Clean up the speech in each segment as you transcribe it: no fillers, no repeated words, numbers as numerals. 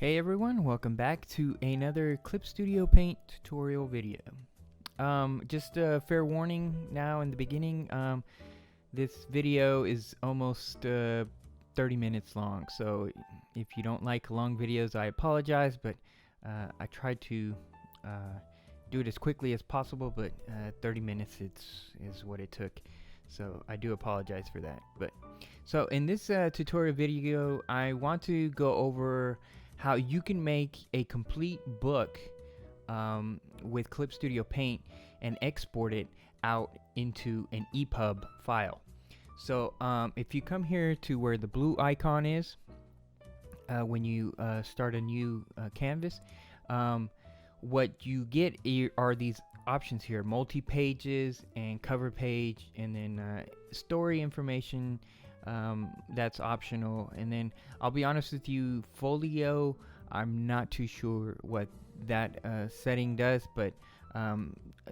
Hey everyone, welcome back to another Clip Studio Paint tutorial video. Just a fair warning now in the beginning, this video is almost 30 minutes long, so if you don't like long videos I apologize, but I tried to do it as quickly as possible, but 30 minutes is what it took, so I do apologize for that. So in this tutorial video I want to go over how you can make a complete book with Clip Studio Paint and export it out into an EPub file. So if you come here to where the blue icon is when you start a new canvas, what you get are these options here: multi-pages and cover page, and then story information. That's optional, and then I'll be honest with you, folio, I'm not too sure what that setting does, but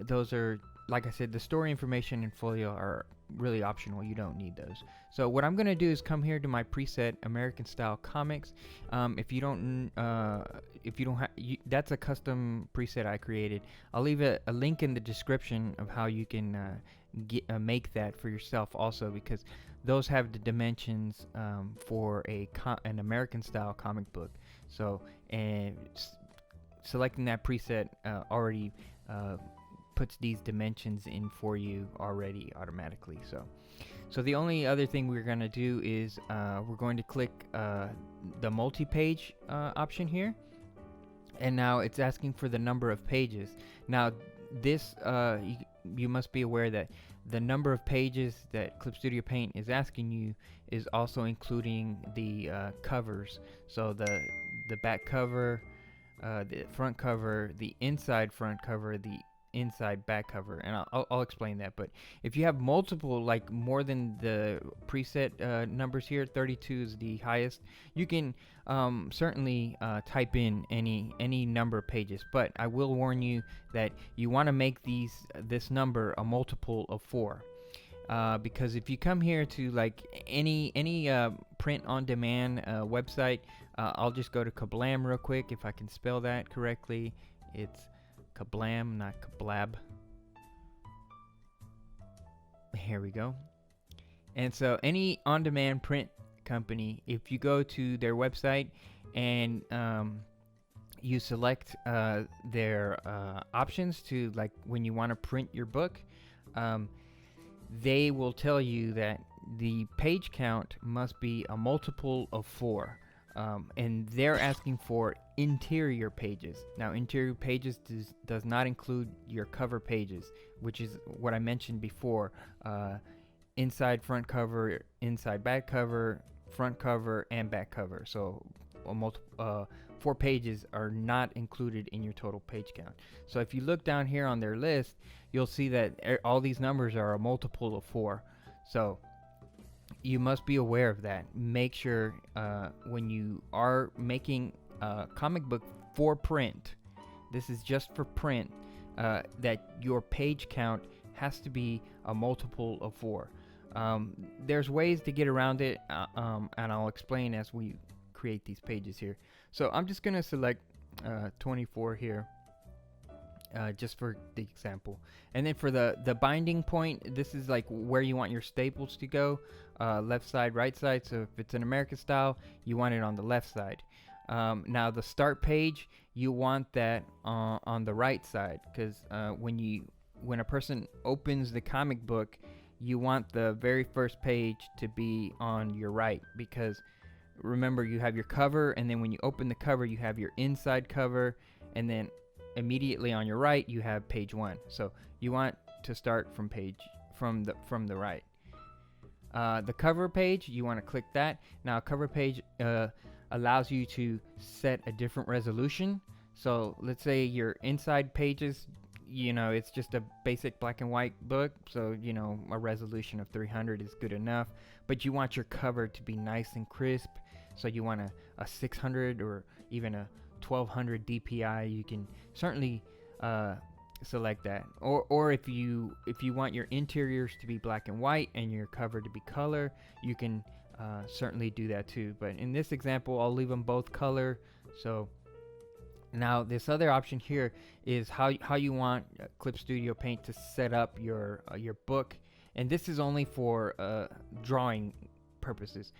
those are, like I said, the story information and folio are really optional. You don't need those. So what I'm gonna do is come here to my preset American Style Comics. If you don't have, that's a custom preset I created. I'll leave a link in the description of how you can make that for yourself also, because those have the dimensions for an American style comic book. So, and selecting that preset already puts these dimensions in for you already automatically. So the only other thing we're going to do is we're going to click the multi-page option here, and now it's asking for the number of pages. Now this you must be aware that the number of pages that Clip Studio Paint is asking you is also including the covers. So the back cover, the front cover, the inside front cover, the inside back cover, and I'll explain that. But if you have multiple, like more than the preset numbers here, 32 is the highest, you can certainly type in any number of pages, but I will warn you that you want to make this number a multiple of 4, because if you come here to like any print on demand website, I'll just go to Kablam real quick if I can spell that correctly. It's Kablam, not Kablab. Here we go. And so any on-demand print company, if you go to their website and you select their options to, like, when you want to print your book, they will tell you that the page count must be a multiple of 4. And they're asking for interior pages. Now, interior pages does not include your cover pages, which is what I mentioned before. Inside front cover, inside back cover, front cover, and back cover. So 4 pages are not included in your total page count. So if you look down here on their list, you'll see that all these numbers are a multiple of 4. So you must be aware of that. Make sure when you are making a comic book for print, this is just for print, that your page count has to be a multiple of 4. There's ways to get around it, and I'll explain as we create these pages here. So I'm just going to select 24 here. Just for the example, and then for the binding point, this is like where you want your staples to go, left side, right side. So if it's an American style, you want it on the left side. Now the start page, you want that on the right side, because when a person opens the comic book, you want the very first page to be on your right, because remember, you have your cover, and then when you open the cover, you have your inside cover, and then immediately on your right you have page 1. So you want to start from the right. The cover page, you want to click that. Now cover page allows you to set a different resolution. So let's say your inside pages, it's just a basic black and white book, so a resolution of 300 is good enough, but you want your cover to be nice and crisp, so you want a 600 or even a 1200 DPI. You can certainly select that, or if you want your interiors to be black and white and your cover to be color, you can certainly do that too. But in this example, I'll leave them both color, So now this other option here is how you want Clip Studio Paint to set up your book, and this is only for drawing purposes.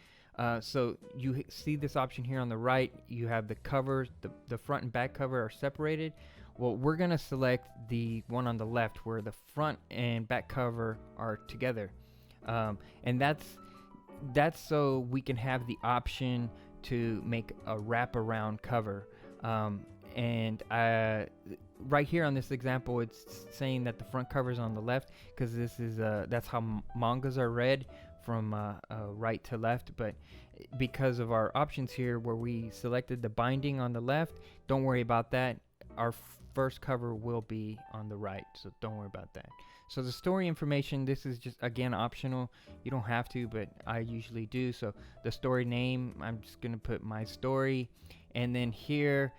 So you see this option here on the right. You have the covers, the front and back cover are separated. Well, we're gonna select the one on the left where the front and back cover are together, and that's so we can have the option to make a wraparound cover. And right here on this example, it's saying that the front cover is on the left because this is that's how mangas are read, from right to left. But because of our options here where we selected the binding on the left, don't worry about that. Our first cover will be on the right, so don't worry about that. So the story information, this is just again optional. You don't have to, but I usually do. So the story name, I'm just gonna put my story, and then here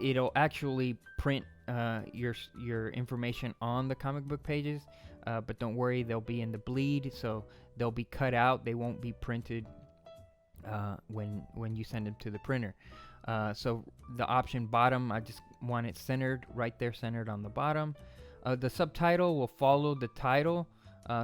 it'll actually print your information on the comic book pages, but don't worry, they'll be in the bleed, so they'll be cut out. They won't be printed when you send them to the printer. So the option bottom, I just want it centered right there, centered on the bottom. The subtitle will follow the title,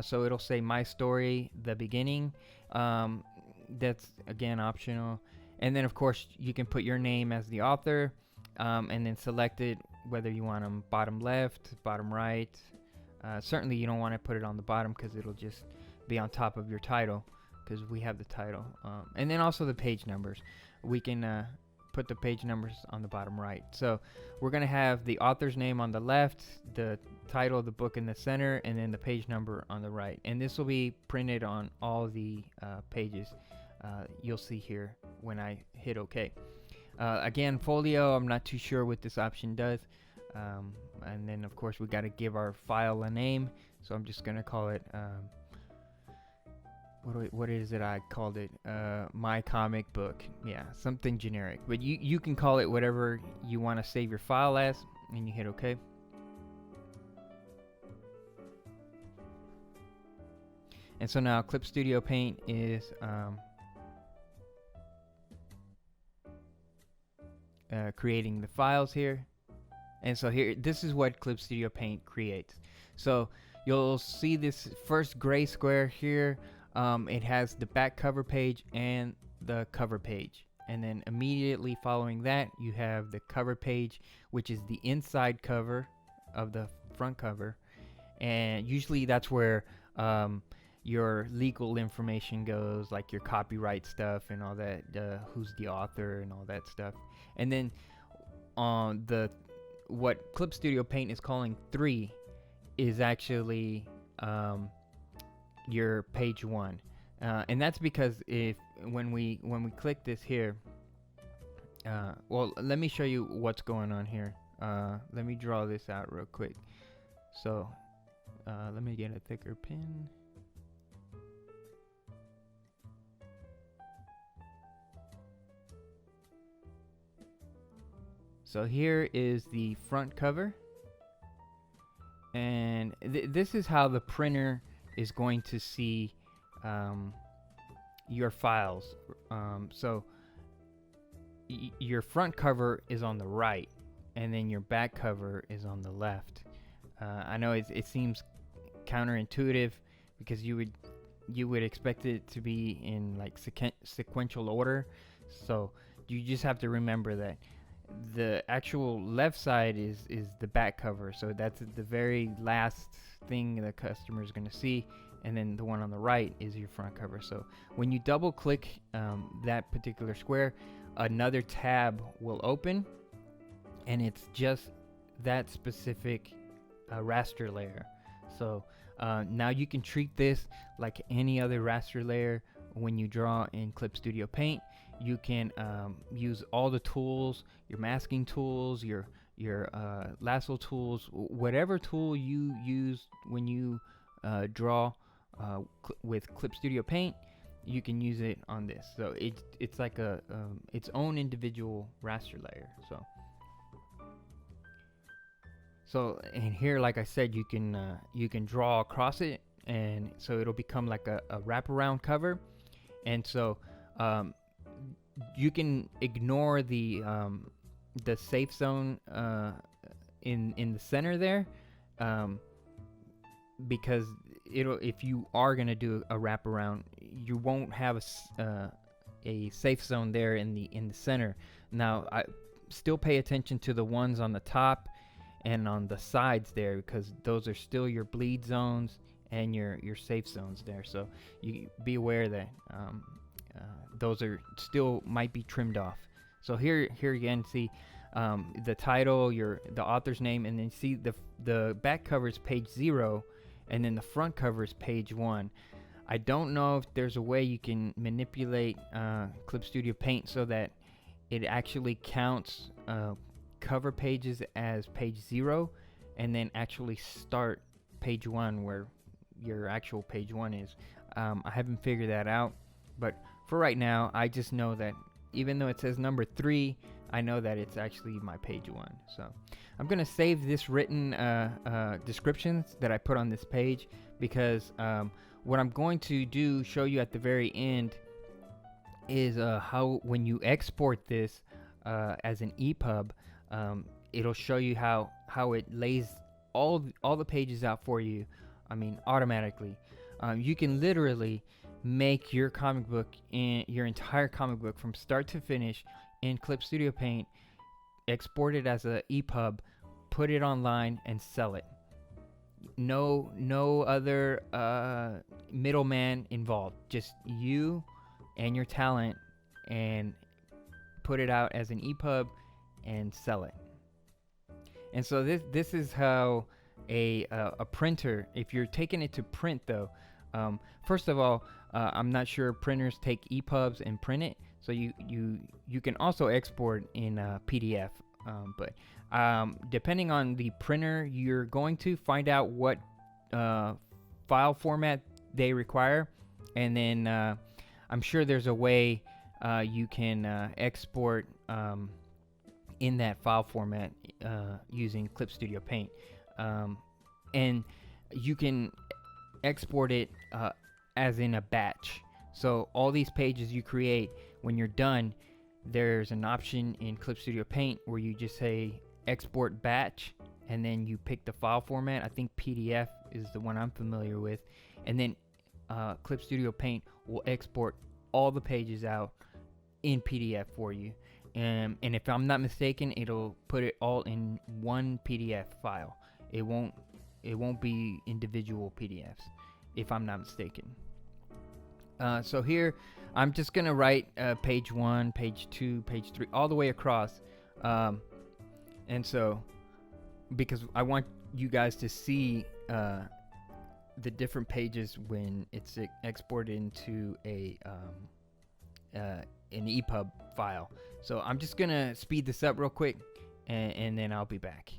so it'll say my story, the beginning. That's again optional. And then of course you can put your name as the author, and then select it whether you want them bottom left, bottom right. Certainly you don't want to put it on the bottom because it'll just be on top of your title, because we have the title. And then also the page numbers. We can put the page numbers on the bottom right. So we're going to have the author's name on the left, the title of the book in the center, and then the page number on the right. And this will be printed on all the pages you'll see here when I hit OK. Again, folio, I'm not too sure what this option does. And then of course we got to give our file a name. So I'm just going to call it what is it I called it? My comic book. Yeah, something generic. But you can call it whatever you want to save your file as, and you hit OK. And so now Clip Studio Paint is creating the files here. And so here, this is what Clip Studio Paint creates. So you'll see this first gray square here. It has the back cover page and the cover page, and then immediately following that you have the cover page, which is the inside cover of the front cover, and usually that's where your legal information goes, like your copyright stuff and all that, who's the author and all that stuff. And then on what Clip Studio Paint is calling 3 is actually your page 1, and that's because when we click this here, well, let me show you what's going on here. Let me draw this out real quick. So let me get a thicker pen. So here is the front cover, and this is how the printer is going to see your files. So your front cover is on the right, and then your back cover is on the left. I know it seems counterintuitive because you would expect it to be in like sequential order. So you just have to remember that the actual left side is the back cover, so that's the very last thing the customer is going to see, and then the one on the right is your front cover. So when you double click that particular square, another tab will open, and it's just that specific raster layer. So now you can treat this like any other raster layer. When you draw in Clip Studio Paint, you can use all the tools, your masking tools, your lasso tools, whatever tool you use when you draw with Clip Studio Paint, you can use it on this. So it's like its own individual raster layer. So and here, like I said, you can draw across it, and so it'll become like a wraparound cover. And so you can ignore the safe zone in the center there, because if you are gonna do a wraparound, you won't have a safe zone there in the center. Now I still pay attention to the ones on the top and on the sides there, because those are still your bleed zones and your safe zones there. So you be aware that those are still might be trimmed off. So here again, see the title, the author's name, and then see the back cover is page 0, and then the front cover is page 1. I don't know if there's a way you can manipulate Clip Studio Paint so that it actually counts cover pages as page 0, and then actually start page 1 where your actual page 1 is. I haven't figured that out, but for right now, I just know that even though it says number 3, I know that it's actually my page 1. So I'm gonna save this written descriptions that I put on this page, because what I'm going to show you at the very end is how when you export this as an EPub, it'll show you how it lays all the pages out for you. I mean, automatically. You can literally make your comic book, your entire comic book from start to finish in Clip Studio Paint, export it as a EPub, put it online, and sell it. No other middleman involved. Just you and your talent, and put it out as an EPub and sell it. And so this is how a printer, if you're taking it to print though, first of all, I'm not sure printers take EPubs and print it, so you can also export in PDF, but depending on the printer you're going to, find out what file format they require, and then I'm sure there's a way you can export in that file format using Clip Studio Paint, and you can export it as in a batch. So all these pages you create, when you're done, there's an option in Clip Studio Paint where you just say export batch, and then you pick the file format. I think PDF is the one I'm familiar with, and then Clip Studio Paint will export all the pages out in PDF for you, and if I'm not mistaken, it'll put it all in one PDF file. It won't be individual PDFs, if I'm not mistaken. So here I'm just gonna write page 1, page 2, page 3, all the way across, and so because I want you guys to see the different pages when it's exported into an EPub file. So I'm just gonna speed this up real quick, and then I'll be back.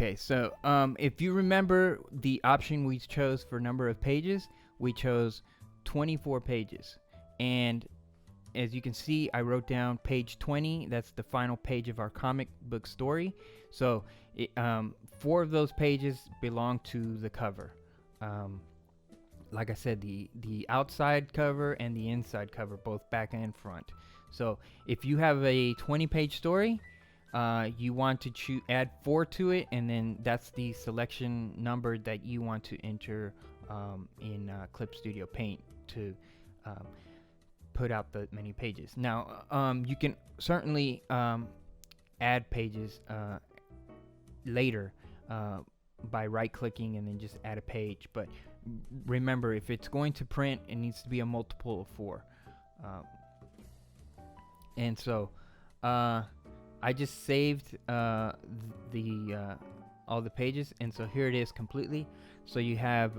Okay, so if you remember the option we chose for number of pages, we chose 24 pages. And as you can see, I wrote down page 20. That's the final page of our comic book story. So 4 of those pages belong to the cover. Like I said, the outside cover and the inside cover, both back and front. So if you have a 20-page story, you want to add 4 to it, and then that's the selection number that you want to enter in Clip Studio Paint to put out the many pages. Now you can certainly add pages later by right-clicking and then just add a page, but remember, if it's going to print, it needs to be a multiple of 4. And so I just saved all the pages, and so here it is completely. So you have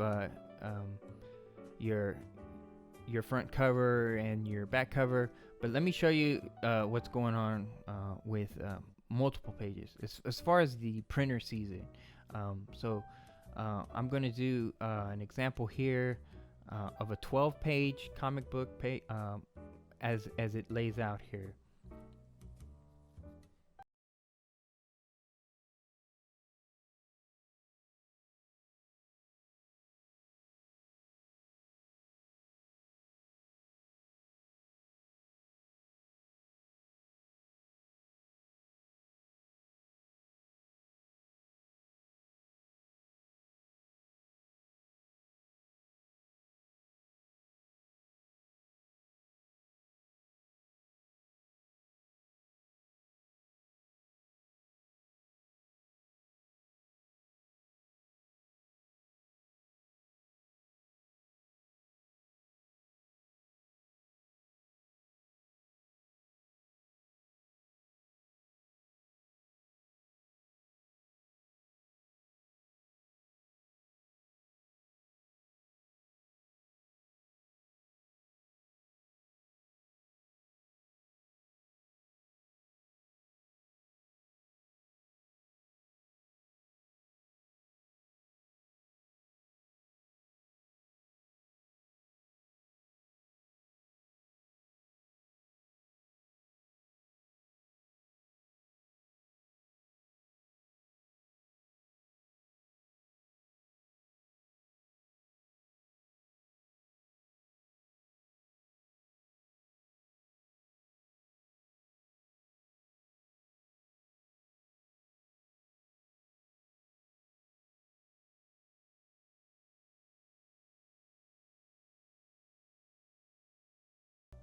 your front cover and your back cover, But let me show you what's going on with multiple pages as far as the printer sees it. I'm going to do an example here of a 12-page comic book as it lays out here.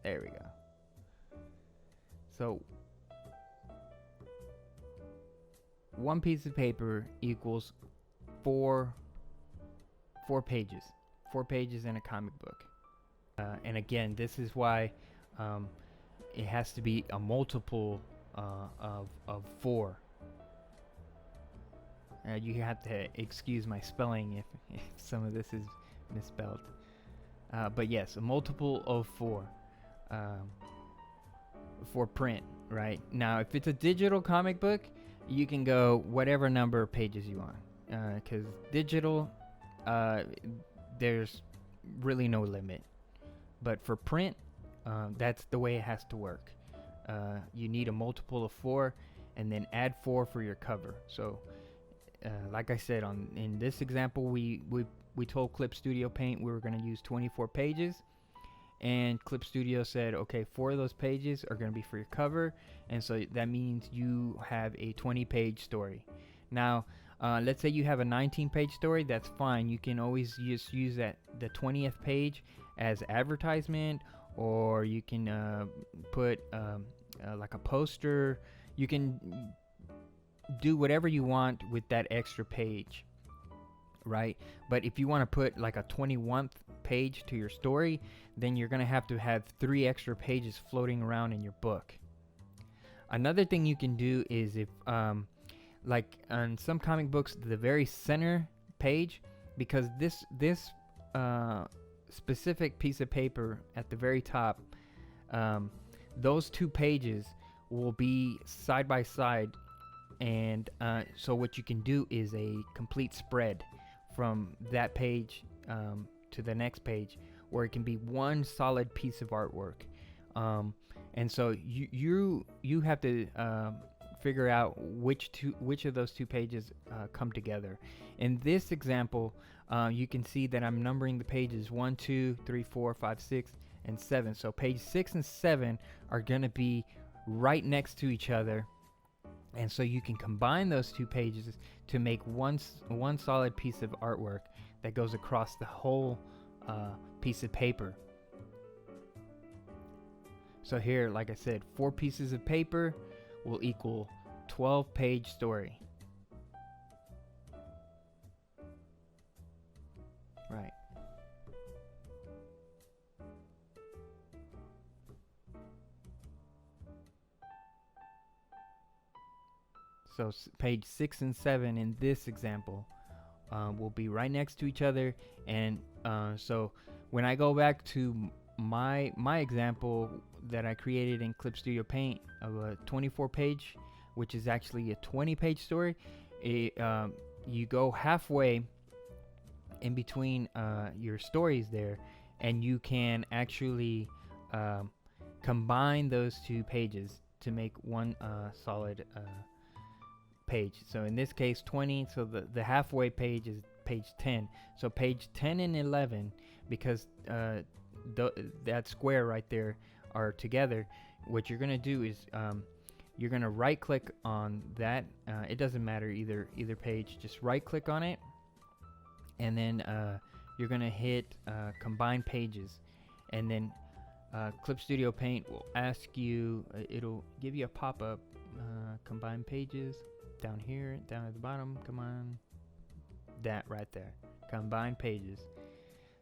There we go. So one piece of paper equals four pages. 4 pages in a comic book. And again, this is why it has to be a multiple of 4. You have to excuse my spelling if some of this is misspelled. But yes, a multiple of 4 for print, right? Now, if it's a digital comic book, you can go whatever number of pages you want. Because digital, there's really no limit. But for print, that's the way it has to work. You need a multiple of 4 and then add 4 for your cover. So like I said, in this example, we told Clip Studio Paint we were going to use 24 pages, and Clip Studio said, okay, 4 of those pages are going to be for your cover, and so that means you have a 20-page story. Now, let's say you have a 19-page story. That's fine. You can always just use the 20th page as advertisement, or you can put like a poster. You can do whatever you want with that extra page, right? But if you want to put like a 21st page to your story, then you're going to have 3 extra pages floating around in your book. Another thing you can do is if like on some comic books, the very center page, because this specific piece of paper at the very top, those 2 pages will be side by side, and so what you can do is a complete spread from that page to the next page, where it can be one solid piece of artwork. And so you have to figure out which of those 2 pages come together. In this example, you can see that I'm numbering the pages 1, 2, 3, 4, 5, 6, and 7. So page 6 and 7 are going to be right next to each other, and so you can combine those 2 pages to make one solid piece of artwork that goes across the whole piece of paper. So here, like I said, 4 pieces of paper will equal 12-page story. Right. So page 6 and 7 in this example will be right next to each other, and so when I go back to my example, that I created in Clip Studio Paint of a 24 page, which is actually a 20 page story. You go halfway in between your stories there, and you can actually combine those two pages to make one solid page. So in this case 20, so the halfway page is page 10. So page 10 and 11, because that square right there are together, what you're gonna do is you're gonna right click on that. It doesn't matter either page, just right click on it, and then you're gonna hit combine pages, and then Clip Studio Paint will ask you, it'll give you a pop-up, combine pages down here, down at the bottom. Come on, that right there, combine pages.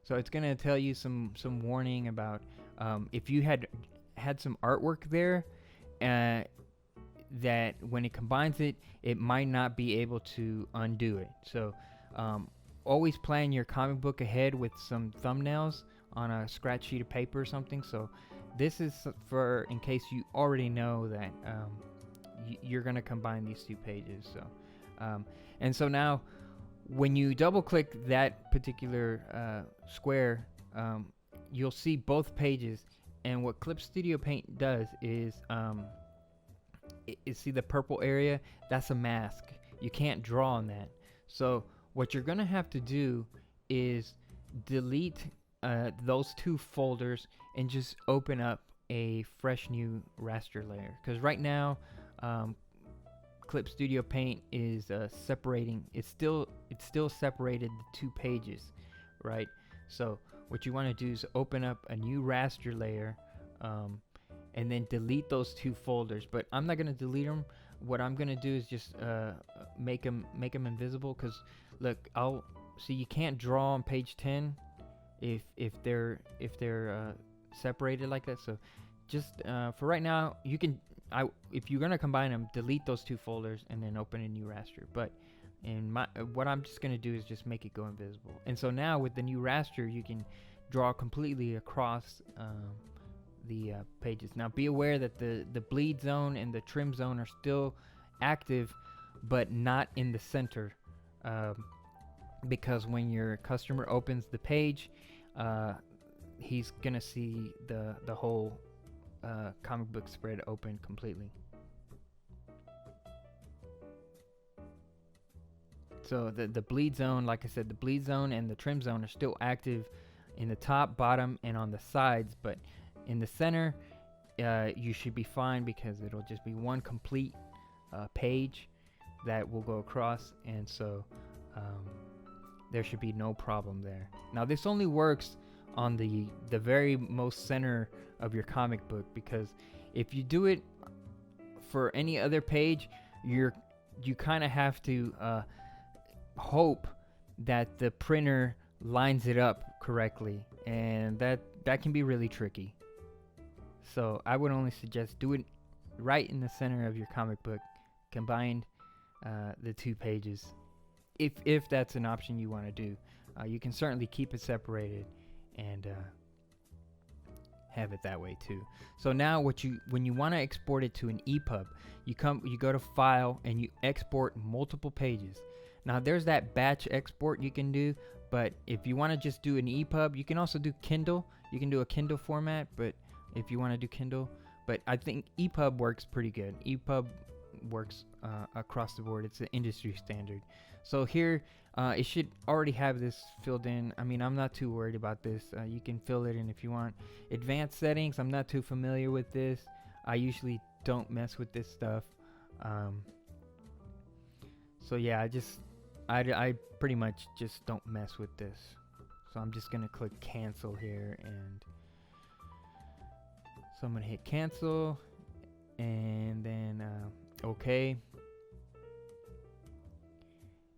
So it's gonna tell you some warning about if you had some artwork there, that when it combines it, it might not be able to undo it. So always plan your comic book ahead with some thumbnails on a scratch sheet of paper or something. So this is for in case you already know that you're gonna combine these two pages. So and so now when you double click that particular square, you'll see both pages. And what Clip Studio Paint does is see the purple area? That's a mask. You can't draw on that. So what you're gonna have to do is delete those two folders and just open up a fresh new raster layer. Because right now Clip Studio Paint is separating. It's still separated the two pages, right? So what you want to do is open up a new raster layer, and then delete those two folders. But I'm not gonna delete them. What I'm gonna do is just make them invisible. Cause look, see you can't draw on page 10 if they're separated like that. So just for right now, you can. If you're gonna combine them, delete those two folders and then open a new raster. But what I'm just gonna do is just make it go invisible. And so now with the new raster, you can draw completely across the pages. Now be aware that the bleed zone and the trim zone are still active, but not in the center, because when your customer opens the page, he's gonna see the whole comic book spread open completely. So the bleed zone, like I said, the bleed zone and the trim zone are still active in the top, bottom, and on the sides, but in the center, you should be fine, because it'll just be one complete page that will go across, and so there should be no problem there. Now this only works on the very most center of your comic book, because if you do it for any other page, you kind of have to hope that the printer lines it up correctly, and that can be really tricky. So I would only suggest do it right in the center of your comic book, combine the two pages, if that's an option you want to do. You can certainly keep it separated and have it that way too. So now when you want to export it to an EPub, you go to File and you export multiple pages. Now there's that batch export you can do, but if you want to just do an EPub, you can also do Kindle. You can do a Kindle format, but if you want to do Kindle, but I think EPub works pretty good. EPub works across the board. It's an industry standard. So here, it should already have this filled in. I mean, I'm not too worried about this. You can fill it in if you want. Advanced settings, I'm not too familiar with this. I usually don't mess with this stuff. So yeah, I pretty much just don't mess with this. So I'm just gonna click cancel here, and so I'm gonna hit cancel, and then okay.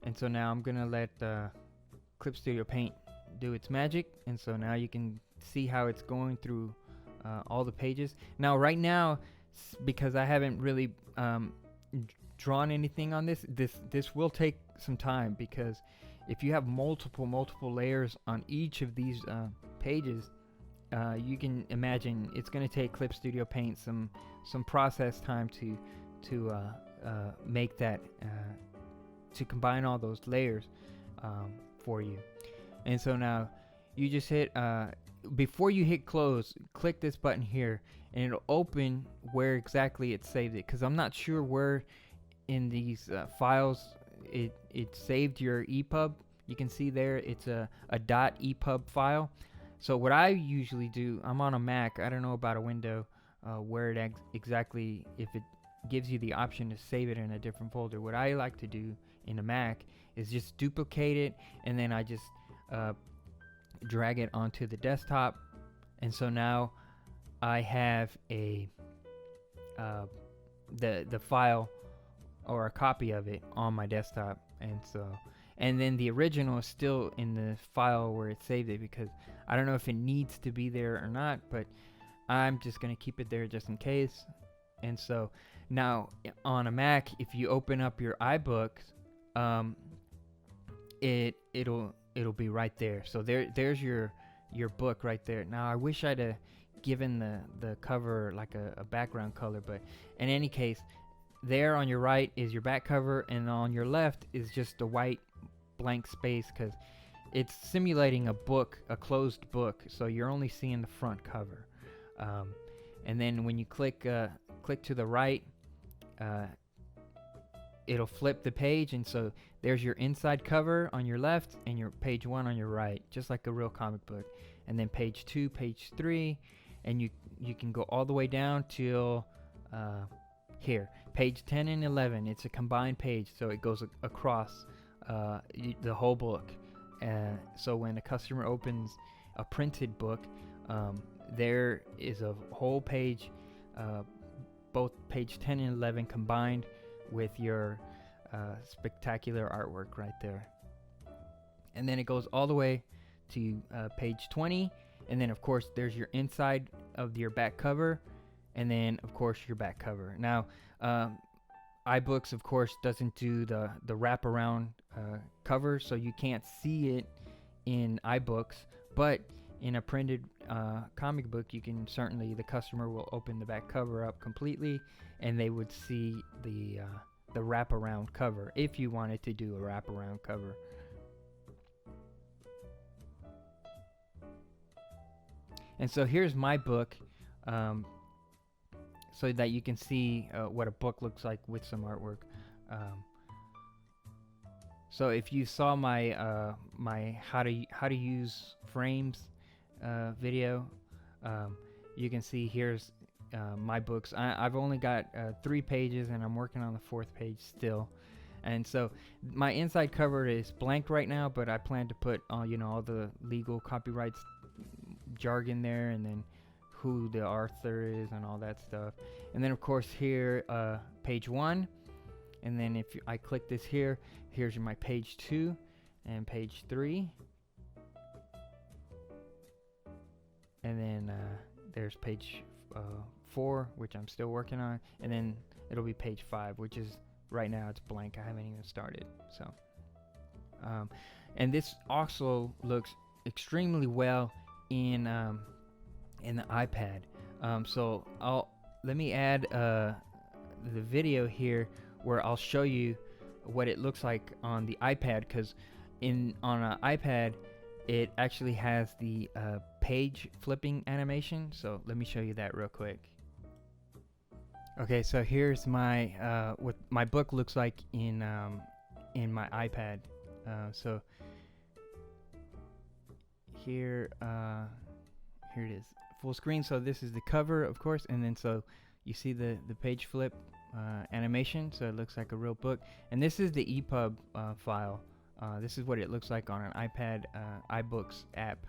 And so now I'm gonna let Clip Studio Paint do its magic, and so now you can see how it's going through all the pages. Now right now, because I haven't really drawn anything on this will take some time, because if you have multiple layers on each of these pages, you can imagine it's going to take Clip Studio Paint some process time to make that to combine all those layers for you. And so now you just hit before you hit close, click this button here, and it'll open where exactly it saved it, because I'm not sure where in these files it saved your EPub. You can see there it's a .epub file. So what I usually do, I'm on a Mac, I don't know about a Windows where it exactly, if it gives you the option to save it in a different folder. What I like to do in a Mac is just duplicate it, and then I just drag it onto the desktop. And so now I have a the file or a copy of it on my desktop. And then the original is still in the file where it saved it, because I don't know if it needs to be there or not, but I'm just gonna keep it there just in case. And so now on a Mac, if you open up your iBooks, it'll be right there. So there's your book right there. Now I wish I'd given the cover like a background color, but in any case, there on your right is your back cover, and on your left is just a white blank space, because it's simulating a book, a closed book, so you're only seeing the front cover. And then when you click to the right, it'll flip the page, and so there's your inside cover on your left and your page 1 on your right, just like a real comic book. And then page 2, page 3, and you can go all the way down till here, page 10 and 11. It's a combined page, so it goes across the whole book. So when a customer opens a printed book, there is a whole page, both page 10 and 11 combined with your spectacular artwork right there. And then it goes all the way to page 20, and then of course there's your inside of your back cover, and then of course your back cover. Now iBooks of course doesn't do the wraparound cover, so you can't see it in iBooks, but in a printed comic book, you can certainly, the customer will open the back cover up completely, and they would see the wraparound cover if you wanted to do a wraparound cover. And so here's my book, so that you can see what a book looks like with some artwork. So if you saw my my how to use frames video, you can see here's my books. I've only got 3 pages, and I'm working on the 4th page still. And so my inside cover is blank right now, but I plan to put all the legal copyrights jargon there, and then who the author is and all that stuff. And then of course here page 1, and then if I click this here, here's my page 2 and page 3, and then there's page 4, which I'm still working on, and then it'll be page 5, which is right now it's blank. I haven't even started. So and this also looks extremely well in the iPad. So let me add the video here where I'll show you what it looks like on the iPad, because on an iPad it actually has the page flipping animation. So let me show you that real quick. Okay, so here's my what my book looks like in my iPad. So here it is, full screen. So this is the cover, of course, and then so you see the page flip animation, so it looks like a real book. And this is the EPub file. This is what it looks like on an iPad iBooks app.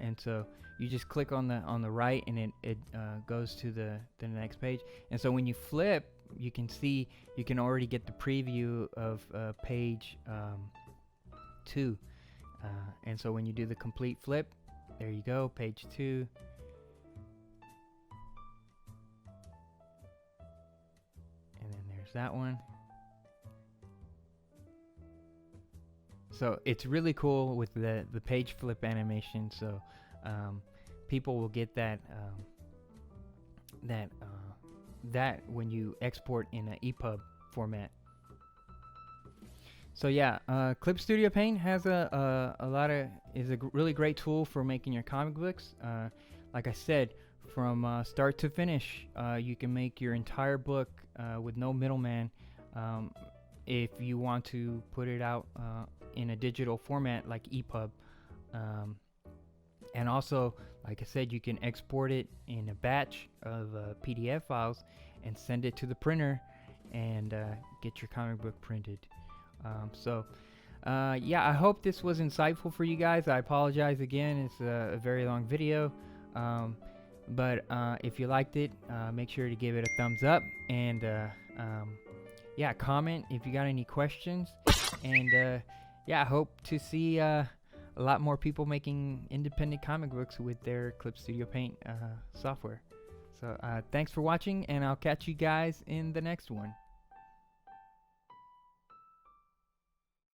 And so you just click on the right, and it goes to the next page. And so when you flip, you can see, you can already get the preview of page 2. And so when you do the complete flip, there you go, page 2. And then there's that one. So it's really cool with the page flip animation. So people will get that that when you export in an EPub format. So yeah, Clip Studio Paint has is a really great tool for making your comic books. Like I said, from start to finish, you can make your entire book with no middleman. If you want to put it out in a digital format like EPub, and also, like I said, you can export it in a batch of PDF files and send it to the printer and get your comic book printed. Yeah, I hope this was insightful for you guys. I apologize again, it's a very long video, but if you liked it, make sure to give it a thumbs up, and yeah, comment if you got any questions, and yeah, I hope to see a lot more people making independent comic books with their Clip Studio Paint software. So thanks for watching, and I'll catch you guys in the next one.